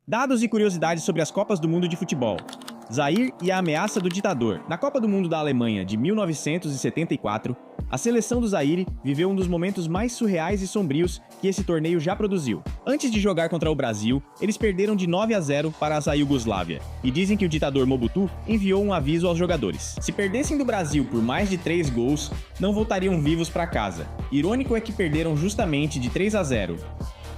Dados e curiosidades sobre as Copas do Mundo de Futebol. Zaire e a ameaça do ditador. Na Copa do Mundo da Alemanha de 1974, a seleção do Zaire viveu um dos momentos mais surreais e sombrios que esse torneio já produziu. Antes de jogar contra o Brasil, eles perderam de 9-0 para a Iugoslávia, e dizem que o ditador Mobutu enviou um aviso aos jogadores. Se perdessem do Brasil por mais de 3 gols, não voltariam vivos para casa. Irônico é que perderam justamente de 3-0.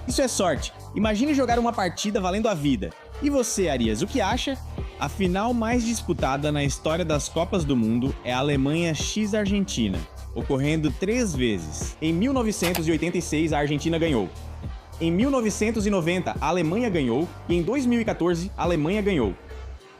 Isso é sorte. Imagine jogar uma partida valendo a vida. E você, Arias, o que acha? A final mais disputada na história das Copas do Mundo é a Alemanha x Argentina, ocorrendo 3 vezes. Em 1986, a Argentina ganhou. Em 1990, a Alemanha ganhou. E em 2014, a Alemanha ganhou.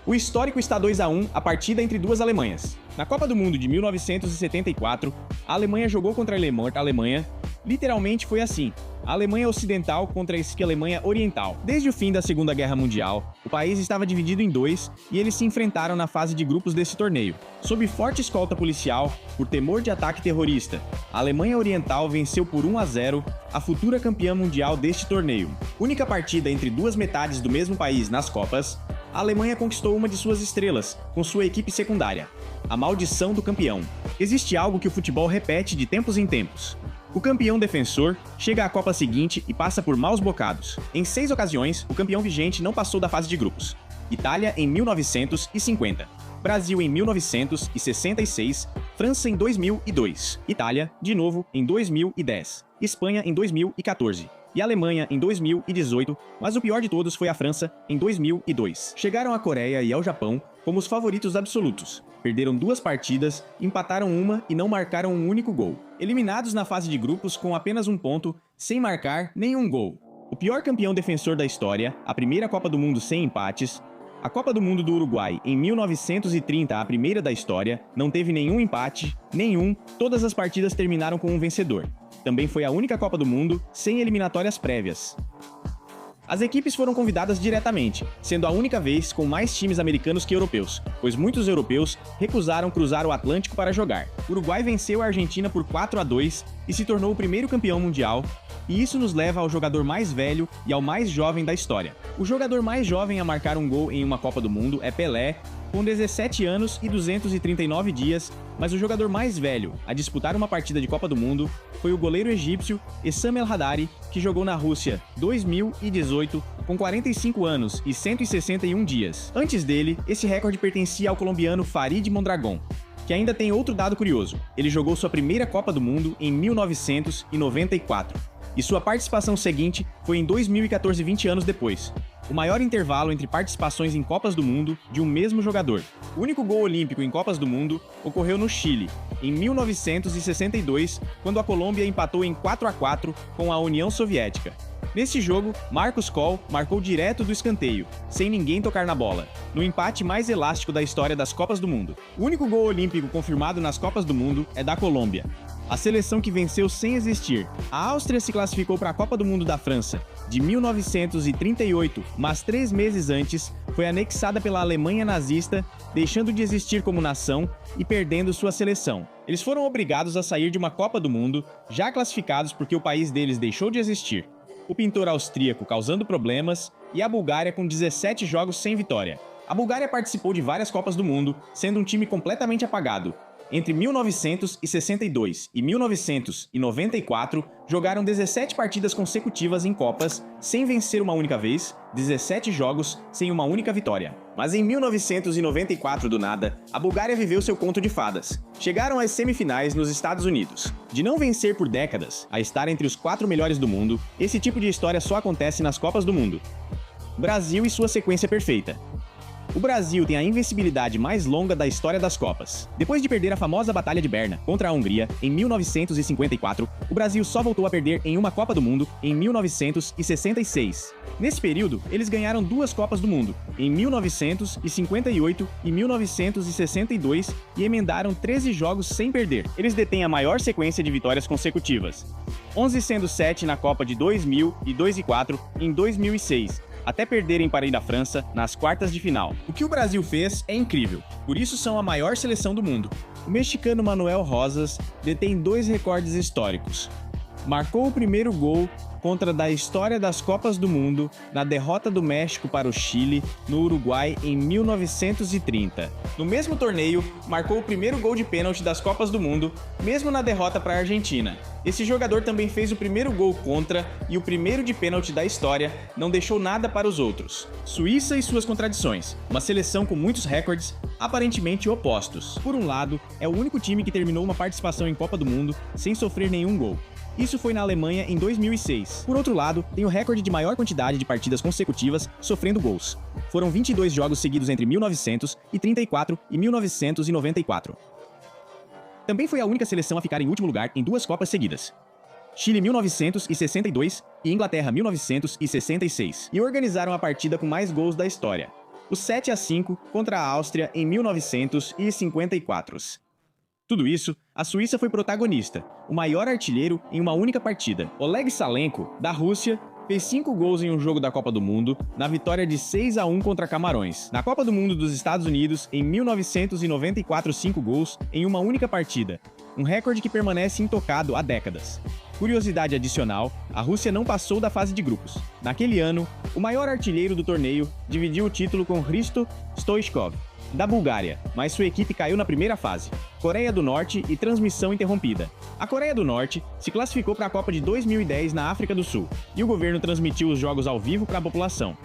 O histórico está 2-1 a partida entre duas Alemanhas. Na Copa do Mundo de 1974, a Alemanha jogou contra a Alemanha. Literalmente foi assim: a Alemanha Ocidental contra a Alemanha Oriental. Desde o fim da Segunda Guerra Mundial, o país estava dividido em 2 e eles se enfrentaram na fase de grupos desse torneio. Sob forte escolta policial, por temor de ataque terrorista, a Alemanha Oriental venceu por 1-0 a futura campeã mundial deste torneio. Única partida entre duas metades do mesmo país nas Copas, a Alemanha conquistou uma de suas estrelas, com sua equipe secundária: a maldição do campeão. Existe algo que o futebol repete de tempos em tempos. O campeão defensor chega à Copa seguinte e passa por maus bocados. Em 6 ocasiões, o campeão vigente não passou da fase de grupos. Itália em 1950, Brasil em 1966, França em 2002, Itália, de novo, em 2010, Espanha em 2014 e Alemanha em 2018, mas o pior de todos foi a França em 2002. Chegaram à Coreia e ao Japão como os favoritos absolutos. Perderam 2 partidas, empataram uma e não marcaram um único gol. Eliminados na fase de grupos com apenas 1 ponto, sem marcar nenhum gol. O pior campeão defensor da história, a primeira Copa do Mundo sem empates, a Copa do Mundo do Uruguai em 1930, a primeira da história, não teve nenhum empate, todas as partidas terminaram com um vencedor. Também foi a única Copa do Mundo sem eliminatórias prévias. As equipes foram convidadas diretamente, sendo a única vez com mais times americanos que europeus, pois muitos europeus recusaram cruzar o Atlântico para jogar. O Uruguai venceu a Argentina por 4-2 e se tornou o primeiro campeão mundial, e isso nos leva ao jogador mais velho e ao mais jovem da história. O jogador mais jovem a marcar um gol em uma Copa do Mundo é Pelé, com 17 anos e 239 dias, mas o jogador mais velho a disputar uma partida de Copa do Mundo foi o goleiro egípcio Essam El Haddari, que jogou na Rússia 2018 com 45 anos e 161 dias. Antes dele, esse recorde pertencia ao colombiano Farid Mondragón, que ainda tem outro dado curioso: ele jogou sua primeira Copa do Mundo em 1994, e sua participação seguinte foi em 2014, 20 anos depois. O maior intervalo entre participações em Copas do Mundo de um mesmo jogador. O único gol olímpico em Copas do Mundo ocorreu no Chile, em 1962, quando a Colômbia empatou em 4-4 com a União Soviética. Nesse jogo, Marcos Coll marcou direto do escanteio, sem ninguém tocar na bola, no empate mais elástico da história das Copas do Mundo. O único gol olímpico confirmado nas Copas do Mundo é da Colômbia, a seleção que venceu sem existir. A Áustria se classificou para a Copa do Mundo da França de 1938, mas 3 meses antes foi anexada pela Alemanha nazista, deixando de existir como nação e perdendo sua seleção. Eles foram obrigados a sair de uma Copa do Mundo, já classificados porque o país deles deixou de existir. O pintor austríaco causando problemas e a Bulgária com 17 jogos sem vitória. A Bulgária participou de várias Copas do Mundo, sendo um time completamente apagado. Entre 1962 e 1994, jogaram 17 partidas consecutivas em Copas, sem vencer uma única vez, 17 jogos sem uma única vitória. Mas em 1994, do nada, a Bulgária viveu seu conto de fadas. Chegaram às semifinais nos Estados Unidos. De não vencer por décadas, a estar entre os 4 melhores do mundo, esse tipo de história só acontece nas Copas do Mundo. Brasil e sua sequência perfeita. O Brasil tem a invencibilidade mais longa da história das Copas. Depois de perder a famosa Batalha de Berna contra a Hungria em 1954, o Brasil só voltou a perder em uma Copa do Mundo em 1966. Nesse período, eles ganharam 2 Copas do Mundo, em 1958 e 1962, e emendaram 13 jogos sem perder. Eles detêm a maior sequência de vitórias consecutivas, 11 sendo 7 na Copa de 2000 e 2004 em 2006, até perderem para ir à França nas quartas de final. O que o Brasil fez é incrível, por isso são a maior seleção do mundo. O mexicano Manuel Rosas detém 2 recordes históricos. marcou o primeiro gol contra da história das Copas do Mundo na derrota do México para o Chile no Uruguai em 1930. No mesmo torneio, marcou o primeiro gol de pênalti das Copas do Mundo, mesmo na derrota para a Argentina. Esse jogador também fez o primeiro gol contra e o primeiro de pênalti da história, não deixou nada para os outros. Suíça e suas contradições, uma seleção com muitos recordes aparentemente opostos. Por um lado, é o único time que terminou uma participação em Copa do Mundo sem sofrer nenhum gol. Isso foi na Alemanha em 2006. Por outro lado, tem o recorde de maior quantidade de partidas consecutivas sofrendo gols. Foram 22 jogos seguidos entre 1934 e 1994. Também foi a única seleção a ficar em último lugar em 2 Copas seguidas. Chile 1962 e Inglaterra 1966. E organizaram a partida com mais gols da história. O 7-5 contra a Áustria em 1954. Tudo isso, a Suíça foi protagonista, o maior artilheiro em uma única partida. Oleg Salenko, da Rússia, fez 5 gols em um jogo da Copa do Mundo, na vitória de 6-1 contra Camarões. Na Copa do Mundo dos Estados Unidos, em 1994, 5 gols em uma única partida, um recorde que permanece intocado há décadas. Curiosidade adicional, a Rússia não passou da fase de grupos. Naquele ano, o maior artilheiro do torneio dividiu o título com Hristo Stoichkov, da Bulgária, mas sua equipe caiu na primeira fase. Coreia do Norte e transmissão interrompida. A Coreia do Norte se classificou para a Copa de 2010 na África do Sul, e o governo transmitiu os jogos ao vivo para a população.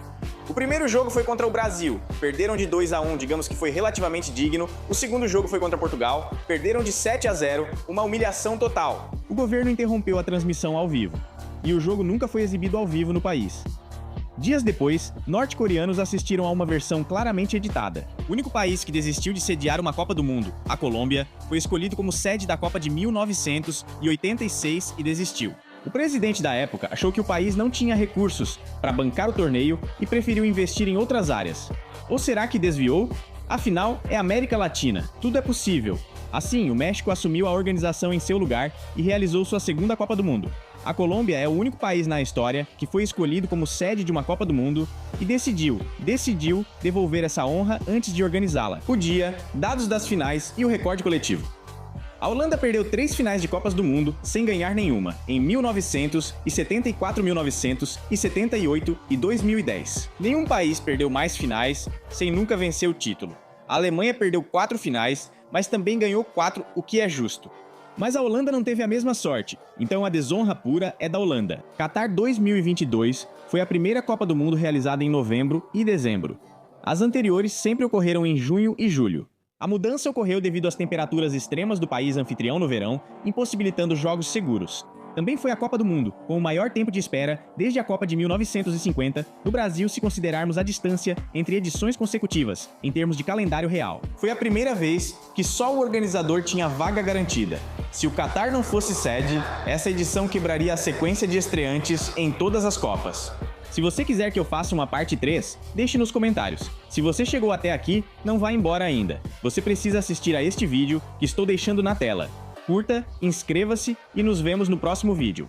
O primeiro jogo foi contra o Brasil, perderam de 2-1, digamos que foi relativamente digno. O segundo jogo foi contra Portugal, perderam de 7-0, uma humilhação total. O governo interrompeu a transmissão ao vivo, e o jogo nunca foi exibido ao vivo no país. Dias depois, norte-coreanos assistiram a uma versão claramente editada. O único país que desistiu de sediar uma Copa do Mundo, a Colômbia, foi escolhido como sede da Copa de 1986 e desistiu. O presidente da época achou que o país não tinha recursos para bancar o torneio e preferiu investir em outras áreas. Ou será que desviou? Afinal, é América Latina, tudo é possível. Assim, o México assumiu a organização em seu lugar e realizou sua segunda Copa do Mundo. A Colômbia é o único país na história que foi escolhido como sede de uma Copa do Mundo e decidiu devolver essa honra antes de organizá-la. O dia, dados das finais e o recorde coletivo. A Holanda perdeu 3 finais de Copas do Mundo sem ganhar nenhuma, em 1974, 1978 e 2010. Nenhum país perdeu mais finais sem nunca vencer o título. A Alemanha perdeu 4 finais, mas também ganhou 4, o que é justo. Mas a Holanda não teve a mesma sorte, então a desonra pura é da Holanda. Qatar 2022 foi a primeira Copa do Mundo realizada em novembro e dezembro. As anteriores sempre ocorreram em junho e julho. A mudança ocorreu devido às temperaturas extremas do país anfitrião no verão, impossibilitando jogos seguros. Também foi a Copa do Mundo, com o maior tempo de espera desde a Copa de 1950, no Brasil se considerarmos a distância entre edições consecutivas, em termos de calendário real. Foi a primeira vez que só o organizador tinha vaga garantida. Se o Qatar não fosse sede, essa edição quebraria a sequência de estreantes em todas as Copas. Se você quiser que eu faça uma parte 3, deixe nos comentários. Se você chegou até aqui, não vá embora ainda. Você precisa assistir a este vídeo que estou deixando na tela. Curta, inscreva-se e nos vemos no próximo vídeo.